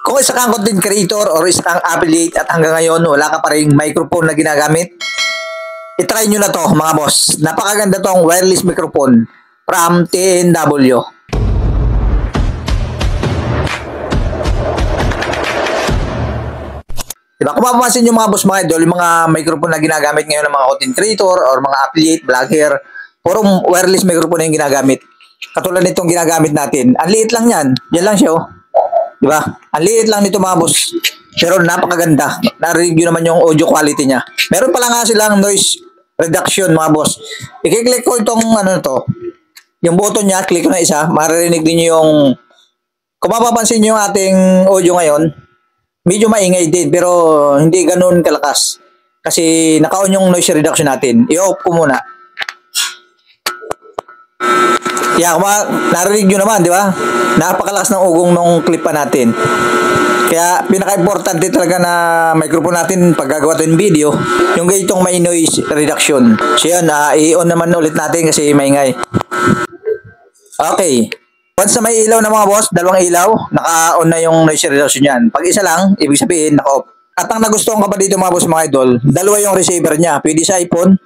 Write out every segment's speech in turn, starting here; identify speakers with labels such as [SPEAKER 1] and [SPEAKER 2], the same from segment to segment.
[SPEAKER 1] Kung isa kang content creator or isa kang affiliate at hanggang ngayon wala ka pa rin microphone na ginagamit, itry nyo na to mga boss. Napakaganda tong wireless microphone from TNW. Diba? Kung mapapansin nyo mga boss mga idol, yung mga microphone na ginagamit ngayon ng mga content creator or mga affiliate, vlogger, purong wireless microphone na yung ginagamit. Katulad nitong ginagamit natin. Ang liit lang yan. Yan lang siya oh. Diba? Ang liit lang nito mga boss. Pero napakaganda. Na-review naman yung audio quality niya. Meron pala nga silang noise reduction mga boss. I-click ko itong ano to. Yung button niya, click ko na isa. Maririnig din nyo yung kung mapapansin nyo yung ating audio ngayon, medyo maingay din pero hindi ganun kalakas. Kasi naka-on yung noise reduction natin. I-off ko muna. Yeah, narinig nyo naman, di ba? Napakalakas ng ugong nung clip pa natin. Kaya pinaka-importante talaga na microphone natin pag gagawa ito ng video, yung ganitong may noise reduction. So yun, i-on naman ulit natin kasi maingay. Okay. Once na may ilaw na mga boss, dalawang ilaw, naka-on na yung noise reduction yan. Pag isa lang, ibig sabihin, naka-off. At ang nagustuhan ko pa dito mga boss mga idol, dalawa yung receiver niya. Pwede sa iPhone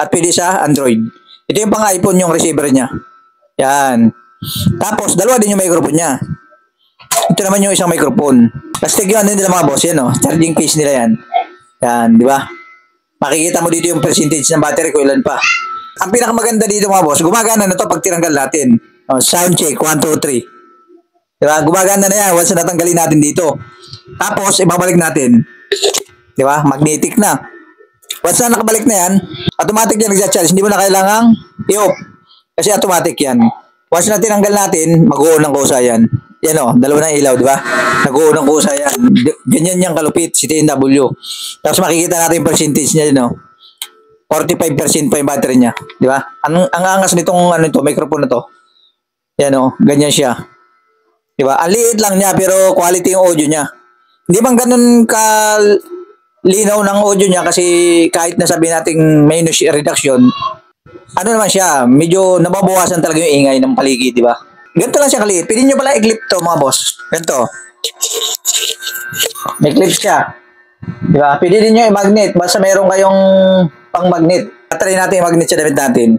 [SPEAKER 1] at pwede sa Android. Ito yung pang iPhone yung receiver niya. Yan. Tapos, dalawa din yung microphone niya. Ito naman yung isang microphone. Plastic yun nila mga boss. Yan o. Charging case nila yan. Yan, di ba? Makikita mo dito yung percentage ng battery ko ilan pa. Ang pinakamaganda dito mga boss, gumagana na to pag tinanggal natin. Sound check, 1, 2, 3. Diba? Gumagana na yan once na natanggalin natin dito. Tapos, ibabalik natin. Diba? Magnetic na. Once na nakabalik na yan, automatic yan nagsa-charge. Hindi mo na kailangang i-off. Kasi automatic yan. Once na tinanggal natin, mag-uon ng kusa yan. Yan o, dalawa ng ilaw, di ba? Nag-uon ng kusa yan. Ganyan yung kalupit, si TNW. Tapos makikita natin yung percentage niya, no? 45% pa yung battery niya. Di ba? Ang angas nitong ano ito, microphone na to. Yan o, ganyan siya. Di ba? Ang liit lang niya, pero quality yung audio niya. Hindi bang ganun ka linaw ng audio niya kasi kahit nasabihin natin may noise reduction, ano naman siya, medyo nababawasan talaga yung ingay ng paligid, di ba? Ganito lang siya kaliit. Pwede nyo pala i-clip to mga boss. Ganito. May clip siya. Di ba? Pwede din nyo i-magnet. Basta mayroon kayong pang-magnet. Try natin i-magnet sa damit natin.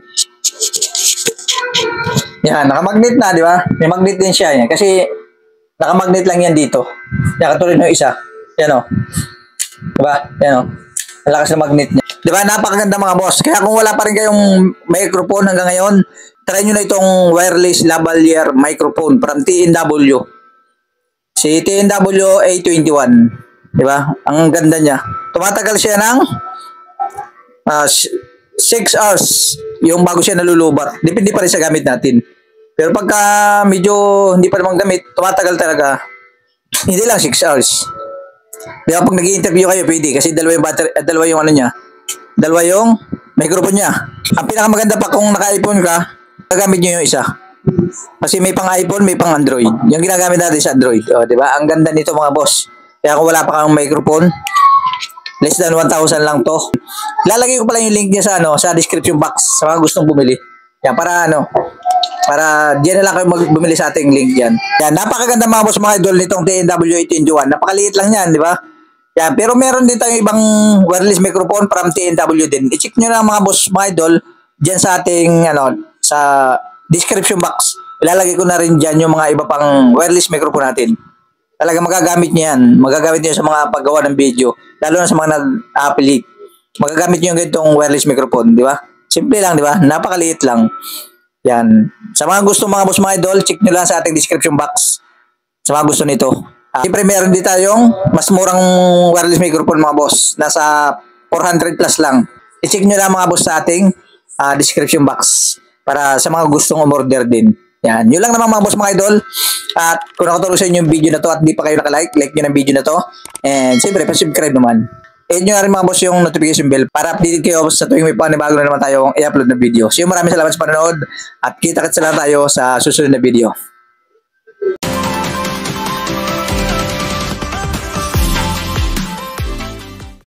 [SPEAKER 1] Yan, naka-magnet na, di ba? May magnet din siya. Yan. Kasi naka-magnet lang yan dito. Yan, katulad ng isa. Yan o. Di ba? Yan o. Ang lakas ng magnet niya. Di ba? Napakaganda mga boss. Kaya kung wala pa rin kayong microphone hanggang ngayon, try nyo na itong wireless lavalier microphone from TNW. Si TNW A21. Di ba? Ang ganda niya. Tumatagal siya ng 6 hours yung bago siya nalulubat. Depende pa rin sa gamit natin. Pero pagka medyo hindi pa naman gamit, tumatagal talaga. Hindi lang 6 hours. Di ba? Pag nag-i-interview kayo, pwede. Kasi dalawa yung battery, dalawa yung ano niya. Dalawa yung microphone niya. Ang pinakamaganda pa kung naka-iPhone ka, gagamit nyo yung isa. Kasi may pang iPhone, may pang Android. Yung ginagamit natin sa Android. O, diba? Ang ganda nito mga boss. Kaya kung wala pa kang microphone, less than 1,000 lang to. Lalagay ko pala yung link niya sa, sa description box sa mga gustong bumili. Yan, para para diyan na lang kayo bumili sa ating link yan. Yan, napakaganda mga boss mga idol nitong TNW 821. Napakaliit lang yan, di ba? Yan, pero meron din tayong ibang wireless microphone from TNW din. I-check nyo na mga boss mga idol diyan sa ating sa description box. Ilalagay ko na rin diyan yung mga iba pang wireless microphone natin. Talaga magagamit niyo yan. Magagamit niyo sa mga paggawa ng video, lalo na sa mga nag-affiliate. Magagamit niyo yung ganitong wireless microphone, di ba? Simple lang, di ba? Napakaliit lang. Yan. Sa mga gusto mga boss mga idol, check nyo lang sa ating description box. Sa mga gusto nito. Siyempre meron din tayong mas murang wireless microphone mga boss. Nasa 400 plus lang. I-check nyo lang mga boss sa ating description box. Para sa mga gustong umorder din. Yan. Yun lang naman mga boss mga idol. At kung nakatulong sa inyo yung video na to at di pa kayo nakalike, like nyo ng video na to. And siyempre, pa-subscribe naman. Hit nyo na rin mga boss yung notification bell para updated kayo sa tuwing may panibago na naman tayong i-upload na video. So maraming salamat sa panonood at kita-kits na tayo sa susunod na video.